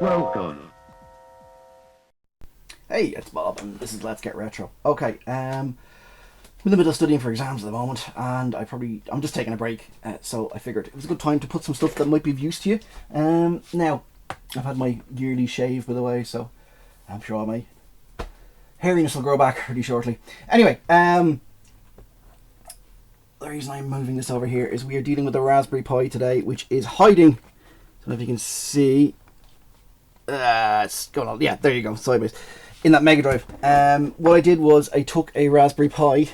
Welcome. Hey, it's Bob, and this is Let's Get Retro. Okay, I'm in the middle of studying for exams at the moment, and I'm just taking a break, so I figured it was a good time to put some stuff that might be of use to you. Now, I've had my yearly shave, by the way, so I'm sure my hairiness will grow back pretty shortly. Anyway, the reason I'm moving this over here is we are dealing with the Raspberry Pi today, which is hiding. So if you can see, it's going on. Yeah, there you go, sideways in that Mega Drive. What I did was I took a Raspberry Pi,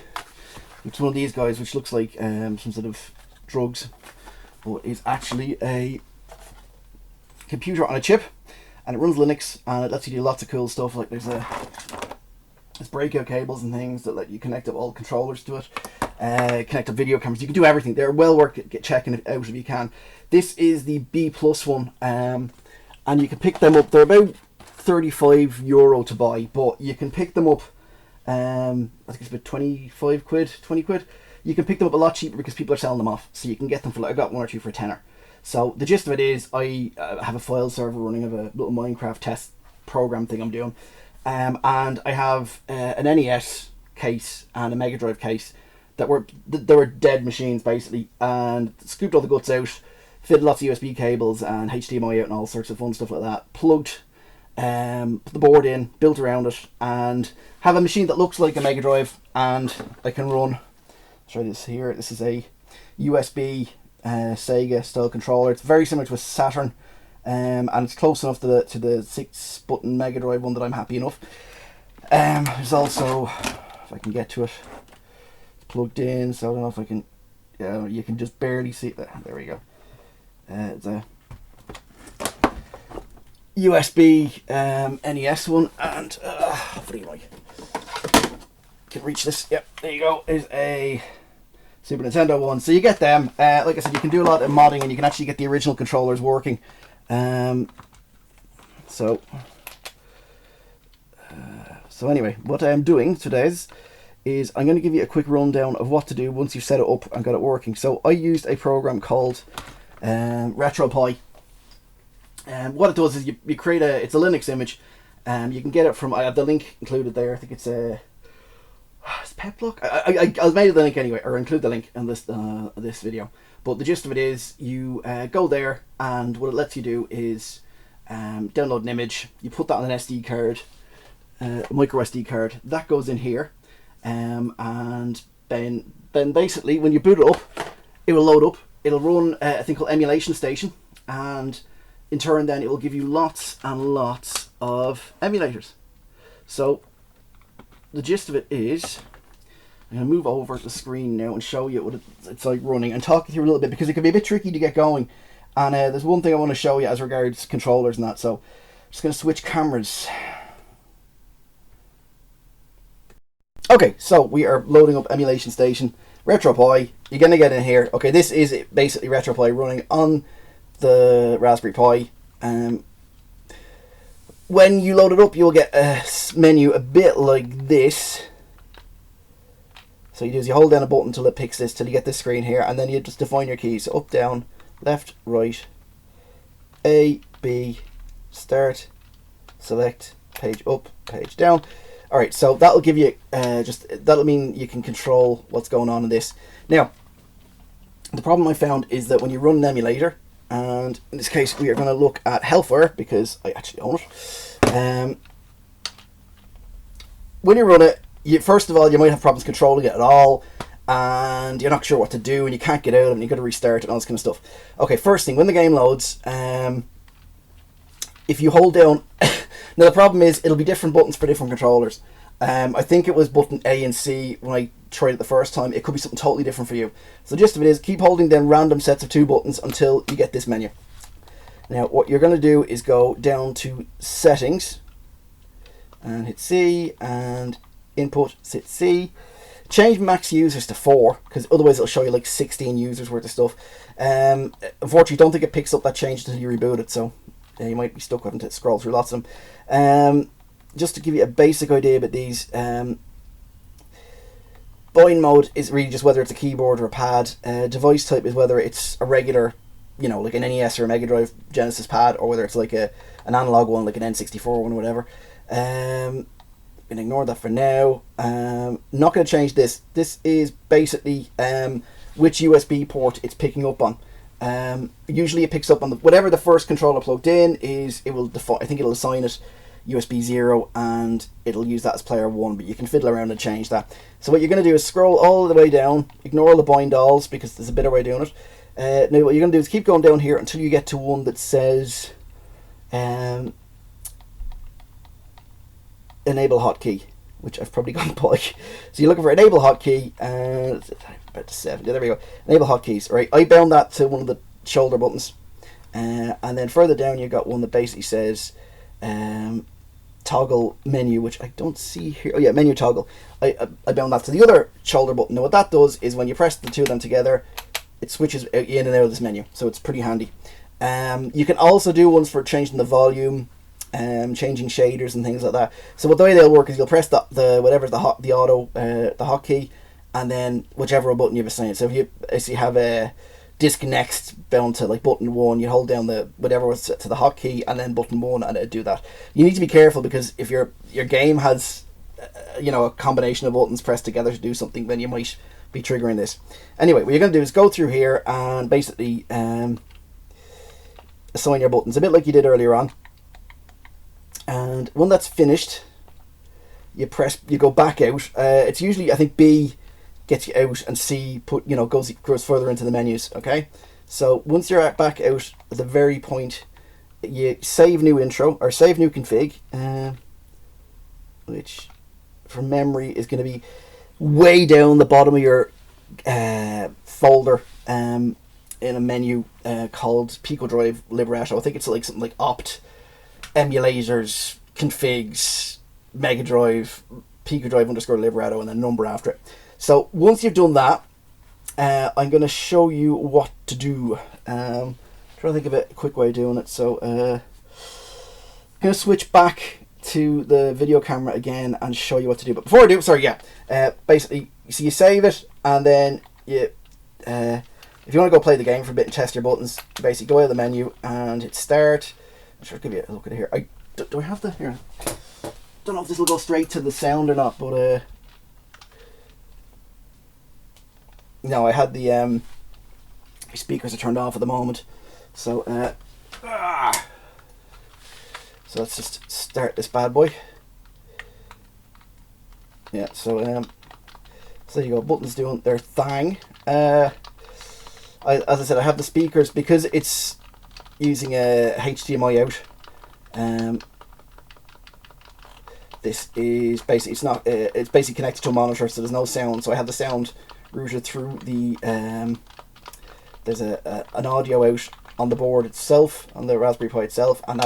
which is one of these guys, which looks like some sort of drugs, but is actually a computer on a chip, and it runs Linux, and it lets you do lots of cool stuff. Like there's breakout cables and things that let you connect up all controllers to it, connect up video cameras. You can do everything. They're well worth checking it out if you can. This is the B plus one, and you can pick them up. They're about €35 to buy, but you can pick them up. I think it's about 25 quid, 20 quid. You can pick them up a lot cheaper because people are selling them off, so you can get them for like, I got one or two for a tenner. So the gist of it is, I have a file server running of a little Minecraft test program thing I'm doing, and I have an NES case and a Mega Drive case that were dead machines basically, and scooped all the guts out, fitted lots of USB cables and HDMI out and all sorts of fun stuff like that, plugged put the board in, built around it, and have a machine that looks like a Mega Drive, and I can run, let's try this here, this is a USB Sega style controller. It's very similar to a Saturn, and it's close enough to the 6-button Mega Drive one that I'm happy enough. There's also, if I can get to it, it's plugged in, so I don't know if I can, you can just barely see it. There we go. It's a USB NES one, and hopefully I can reach this. Yep, there you go. Is a Super Nintendo one. So you get them. Like I said, you can do a lot of modding, and you can actually get the original controllers working. So anyway, what I'm doing today is I'm going to give you a quick rundown of what to do once you've set it up and got it working. So I used a program called retropi. What it does is you create it's a Linux image. You can get it from, I have the link included there. I think it's Petblock. I'll make the link anyway, or include the link in this video. But the gist of it is, you go there, and what it lets you do is download an image. You put that on an SD card, micro SD card. That goes in here, and then basically when you boot it up, it will load up. It'll run a thing called emulation station, and in turn then it will give you lots and lots of emulators. So the gist of it is, I'm going to move over the screen now and show you what it's like running, and talk you through a little bit, because it can be a bit tricky to get going. And there's one thing I want to show you as regards controllers and that. So I'm just going to switch cameras. Okay, so we are loading up emulation station, retropi. You're going to get in here. Okay, this is basically retropi running on the Raspberry Pi. When you load it up, you'll get a menu a bit like this. So you do is you hold down a button until it picks this, till you get this screen here, and then you just define your keys. So up, down, left, right, A, B, start, select, page up, page down. Alright, so that'll give you, that'll mean you can control what's going on in this. Now, the problem I found is that when you run an emulator, and in this case we are going to look at Hellfire, because I actually own it. When you run it, first of all, you might have problems controlling it at all, and you're not sure what to do, and you can't get out, and you've got to restart it and all this kind of stuff. Okay, first thing, when the game loads, if you hold down, now the problem is it'll be different buttons for different controllers. I think it was button A and C when I tried it the first time. It could be something totally different for you. So the gist of it is, keep holding down random sets of 2 buttons until you get this menu. Now what you're going to do is go down to settings and hit C, and input, hit C. Change max users to 4, because otherwise it'll show you like 16 users worth of stuff. Unfortunately, don't think it picks up that change until you reboot it, so you might be stuck having to scroll through lots of them. Just to give you a basic idea about these, bind mode is really just whether it's a keyboard or a pad. Device type is whether it's a regular you know, like an NES or a Mega Drive Genesis pad, or whether it's like an analog one, like an N64 one or whatever. Gonna ignore that for now. Not gonna change this. This is basically which USB port it's picking up on. Usually it picks up on whatever the first controller plugged in is. It will I think it'll assign it USB 0 and it'll use that as player 1, but you can fiddle around and change that. So what you're going to do is scroll all the way down, ignore all the bind alls because there's a better way of doing it. Now what you're going to do is keep going down here until you get to one that says enable hotkey, which I've probably gone by. So you're looking for enable hotkey, and about to 7. Yeah, there we go. Enable hotkeys. Right, I bound that to one of the shoulder buttons, and then further down you got one that basically says toggle menu, which I don't see here. Oh yeah, menu toggle. I bound that to the other shoulder button. Now what that does is when you press the two of them together, it switches in and out of this menu, so it's pretty handy. You can also do ones for changing the volume, changing shaders and things like that. So what the way they'll work is you'll press the hotkey, and then whichever button you've assigned. So if you have a disk next bound to like button 1, you hold down the whatever was set to the hotkey and then button 1, and it'll do that. You need to be careful because if your game has you know, a combination of buttons pressed together to do something, then you might be triggering this. Anyway, what you're going to do is go through here and basically assign your buttons a bit like you did earlier on. And when that's finished, you go back out. It's usually, I think, B gets you out and C goes further into the menus. Okay, so once you're back out at the very point, you save new intro or save new config, which from memory is going to be way down the bottom of your folder in a menu called Pico Drive Libretto. I think it's like something like opt, emulators, configs, Mega Drive, Pico Drive _ Libretto, and then number after it. So once you've done that, I'm going to show you what to do. Trying to think of a quick way of doing it. So I'm going to switch back to the video camera again and show you what to do. But before I do, basically, so you save it, and then you, if you want to go play the game for a bit and test your buttons, you basically go out of the menu and hit start. I'm sure I'll give you a look at it here. Do I have the here? Don't know if this will go straight to the sound or not, but no, I had the speakers are turned off at the moment, so so let's just start this bad boy. Yeah, so there you go. Buttons doing their thing. As I said, I have the speakers because it's using a HDMI out. This is basically it's basically connected to a monitor, so there's no sound. So I have the sound routed through the there's an audio out on the board itself, on the Raspberry Pi itself, and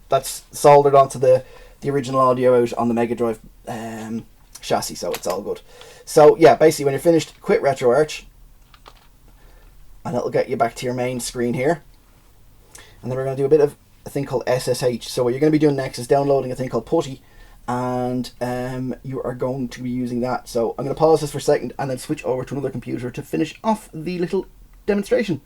that's soldered onto the original audio out on the Mega Drive chassis, so it's all good. So yeah, basically when you're finished, quit RetroArch, and it'll get you back to your main screen here. And then we're going to do a bit of a thing called SSH. So what you're going to be doing next is downloading a thing called Putty, and you are going to be using that. So I'm going to pause this for a second and then switch over to another computer to finish off the little demonstration.